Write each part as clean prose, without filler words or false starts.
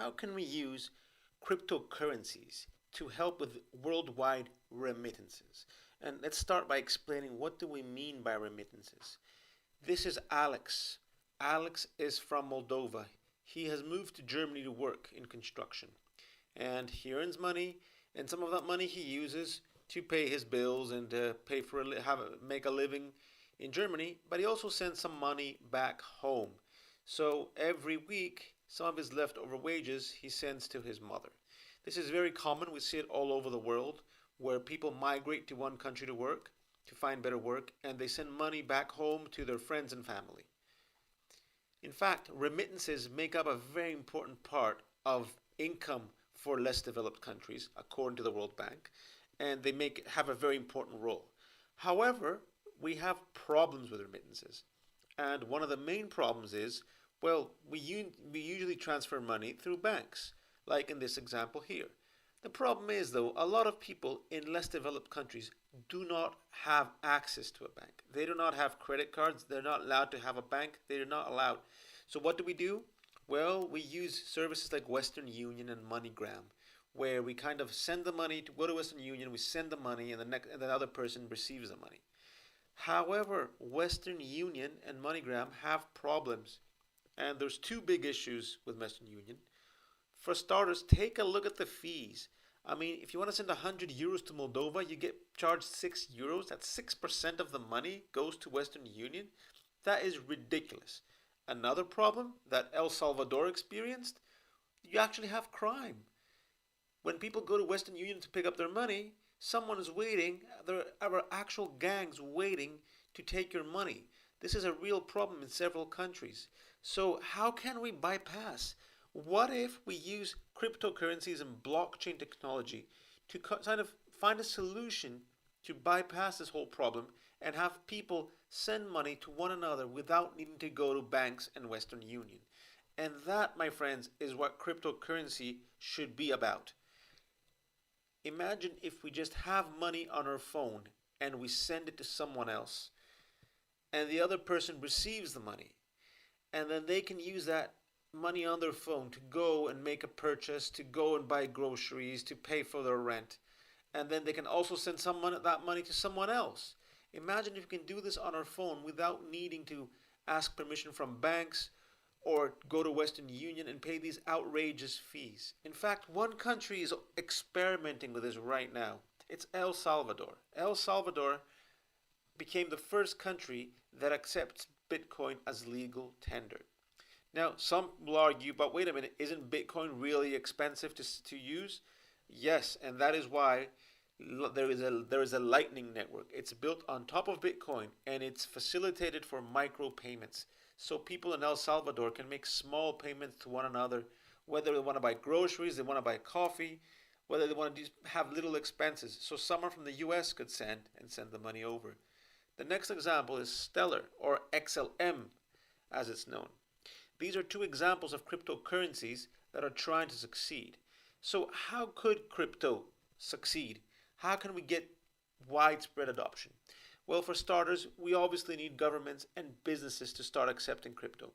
how can we use cryptocurrencies to help with worldwide remittances? And let's start by explaining what do we mean by remittances. This is Alex. Alex is from Moldova. He has moved to Germany to work in construction. And he earns money, and some of that money he uses to pay his bills and pay for make a living in Germany, but he also sends some money back home. So every week, some of his leftover wages he sends to his mother. This is very common. We see it all over the world where people migrate to one country to work, to find better work, and they send money back home to their friends and family. In fact, remittances make up a very important part of income for less developed countries, according to the World Bank, and they have a very important role. However, we have problems with remittances, and one of the main problems is, well, we usually transfer money through banks, like in this example here. The problem is, though, a lot of people in less developed countries do not have access to a bank. They do not have credit cards. They're not allowed to have a bank. They're not allowed. So what do? Well, we use services like Western Union and MoneyGram, where we kind of send the money to go to Western Union, we send the money, and the other person receives the money. However, Western Union and MoneyGram have problems, and there's two big issues with Western Union. For starters, take a look at the fees. I mean, if you want to send 100 euros to Moldova, you get charged 6 euros. That's 6% of the money goes to Western Union. That is ridiculous. Another problem that El Salvador experienced, you actually have crime. When people go to Western Union to pick up their money, someone is waiting. There are actual gangs waiting to take your money. This is a real problem in several countries. So how can we bypass? What if we use cryptocurrencies and blockchain technology to kind of find a solution to bypass this whole problem and have people send money to one another without needing to go to banks and Western Union? And that, my friends, is what cryptocurrency should be about. Imagine if we just have money on our phone and we send it to someone else, and the other person receives the money, and then they can use that money on their phone to go and make a purchase, to go and buy groceries, to pay for their rent, and then they can also send that money to someone else. Imagine if we can do this on our phone without needing to ask permission from banks or go to Western Union and pay these outrageous fees. In fact, one country is experimenting with this right now. It's El Salvador. El Salvador became the first country that accepts Bitcoin as legal tender. Now, some will argue, but wait a minute, isn't Bitcoin really expensive to use? Yes, and that is why there is a Lightning network. It's built on top of Bitcoin, and it's facilitated for micro payments. So people in El Salvador can make small payments to one another, whether they want to buy groceries, they want to buy coffee, whether they want to have little expenses. So someone from the US could send the money over. The next example is Stellar, or XLM as it's known. These are two examples of cryptocurrencies that are trying to succeed. So how could crypto succeed? How can we get widespread adoption? Well, for starters, we obviously need governments and businesses to start accepting crypto.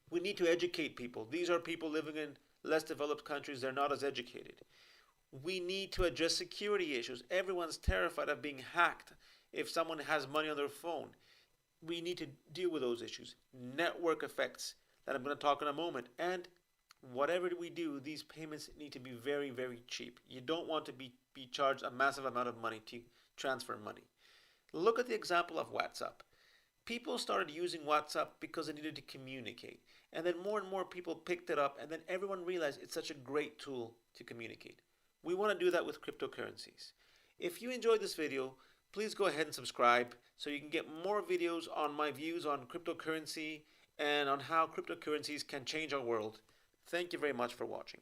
We need to educate people. These are people living in less developed countries. They're not as educated. We need to address security issues. Everyone's terrified of being hacked if someone has money on their phone. We need to deal with those issues. Network effects that I'm going to talk in a moment. And whatever we do, these payments need to be very, very cheap. You don't want to be charged a massive amount of money to transfer money. Look at the example of WhatsApp. People started using WhatsApp because they needed to communicate. And then more and more people picked it up, and then everyone realized it's such a great tool to communicate. We want to do that with cryptocurrencies. If you enjoyed this video, please go ahead and subscribe so you can get more videos on my views on cryptocurrency and on how cryptocurrencies can change our world. Thank you very much for watching.